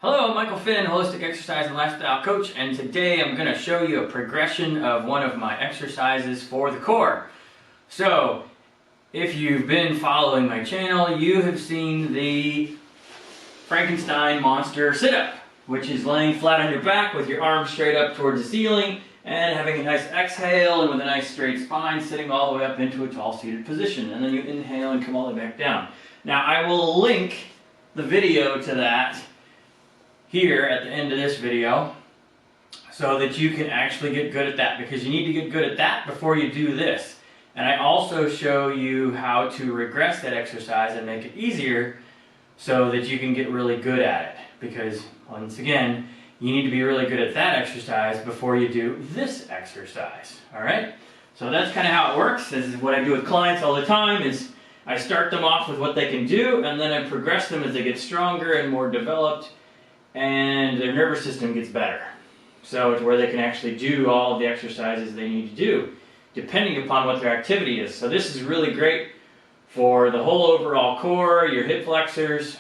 Hello, I'm Michael Finn, holistic exercise and lifestyle coach, and today I'm going to show you a progression of one of my exercises for the core. So, if you've been following my channel, you have seen the Frankenstein Monster sit-up, which is laying flat on your back with your arms straight up towards the ceiling and having a nice exhale and with a nice straight spine sitting all the way up into a tall seated position. And then you inhale and come all the way back down. Now I will link the video to that here at the end of this video so that you can actually get good at that, because you need to get good at that before you do this. And I also show you how to regress that exercise and make it easier so that you can get really good at it, because once again you need to be really good at that exercise before you do this exercise. Alright, so that's kind of how it works. This is what I do with clients all the time, is I start them off with what they can do and then I progress them as they get stronger and more developed and their nervous system gets better. So it's where they can actually do all of the exercises they need to do, depending upon what their activity is. So this is really great for the whole overall core, your hip flexors.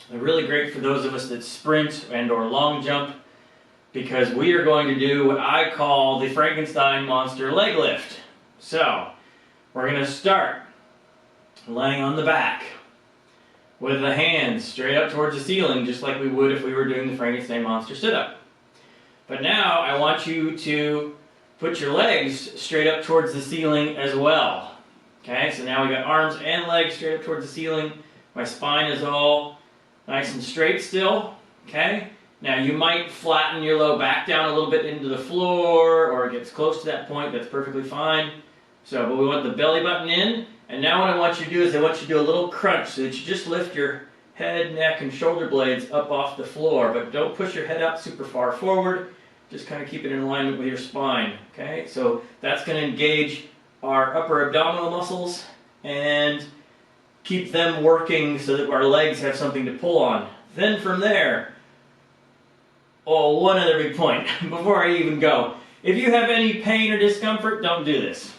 They're really great for those of us that sprint and or long jump, because we are going to do what I call the Frankenstein Monster Leg lift. So we're going to start laying on the back with the hands straight up towards the ceiling, just like we would if we were doing the Frankenstein Monster sit-up. But now I want you to put your legs straight up towards the ceiling as well. Okay, so now we got arms and legs straight up towards the ceiling. My spine is all nice and straight still. Okay, now you might flatten your low back down a little bit into the floor, or it gets close to that point. That's perfectly fine. So, but we want the belly button in. And now what I want you to do is I want you to do a little crunch so that you just lift your head, neck, and shoulder blades up off the floor, but don't push your head up super far forward. Just kind of keep it in alignment with your spine. Okay, so that's going to engage our upper abdominal muscles and keep them working so that our legs have something to pull on. Then from there, one other big point before I even go. If you have any pain or discomfort, don't do this.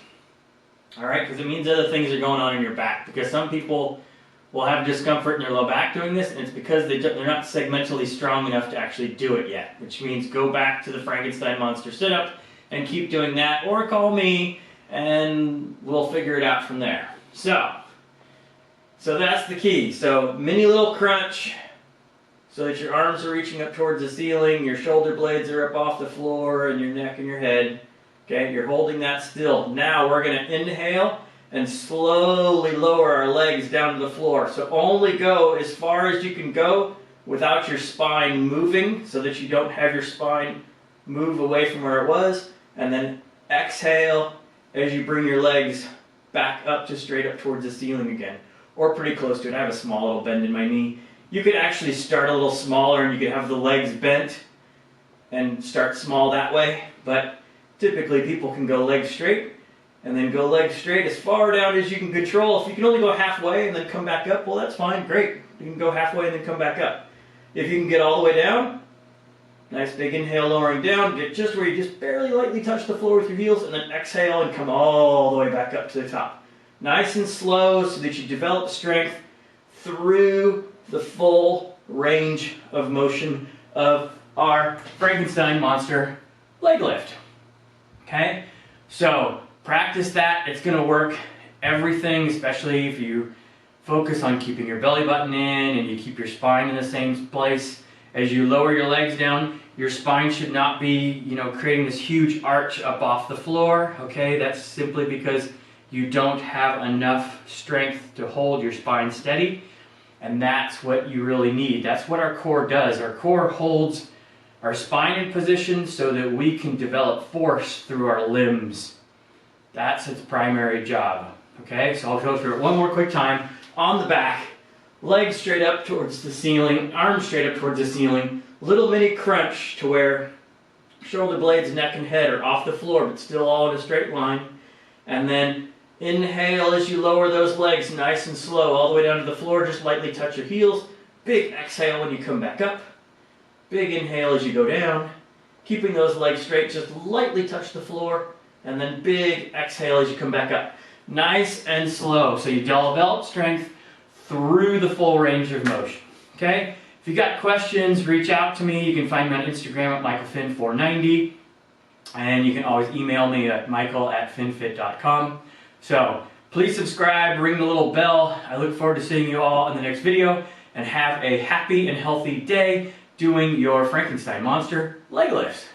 Alright, because it means other things are going on in your back. Because some people will have discomfort in their low back doing this, and it's because they're not segmentally strong enough to actually do it yet. Which means go back to the Frankenstein Monster sit-up and keep doing that, or call me and we'll figure it out from there. So that's the key. So mini little crunch so that your arms are reaching up towards the ceiling, your shoulder blades are up off the floor, and your neck and your head. Okay, you're holding that still. Now we're going to inhale and slowly lower our legs down to the floor. So only go as far as you can go without your spine moving, so that you don't have your spine move away from where it was. And then exhale as you bring your legs back up to straight up towards the ceiling again, or pretty close to it. I have a small little bend in my knee. You could actually start a little smaller and you could have the legs bent and start small that way, but typically people can go legs straight and then go legs straight as far down as you can control. If you can only go halfway and then come back up, well, that's fine, great. You can go halfway and then come back up. If you can get all the way down, nice big inhale lowering down, get just where you just barely lightly touch the floor with your heels, and then exhale and come all the way back up to the top. Nice and slow so that you develop strength through the full range of motion of our Frankenstein Monster leg lift. Okay, so practice that. It's going to work everything, especially if you focus on keeping your belly button in and you keep your spine in the same place. As you lower your legs down, your spine should not be, creating this huge arch up off the floor. Okay, that's simply because you don't have enough strength to hold your spine steady, and that's what you really need. That's what our core does. Our core holds our spine in position so that we can develop force through our limbs. That's its primary job. Okay, so I'll go through it one more quick time. On the back, legs straight up towards the ceiling, arms straight up towards the ceiling, little mini crunch to where shoulder blades, neck, and head are off the floor but still all in a straight line. And then inhale as you lower those legs nice and slow all the way down to the floor, just lightly touch your heels. Big exhale when you come back up. Big inhale as you go down, keeping those legs straight, just lightly touch the floor, and then big exhale as you come back up. Nice and slow, so you develop strength through the full range of motion. Okay? If you got questions, reach out to me. You can find me on Instagram at michaelfinn490. And you can always email me at michael@finfit.com. So please subscribe, ring the little bell. I look forward to seeing you all in the next video. And have a happy and healthy day doing your Frankenstein Monster leg lifts.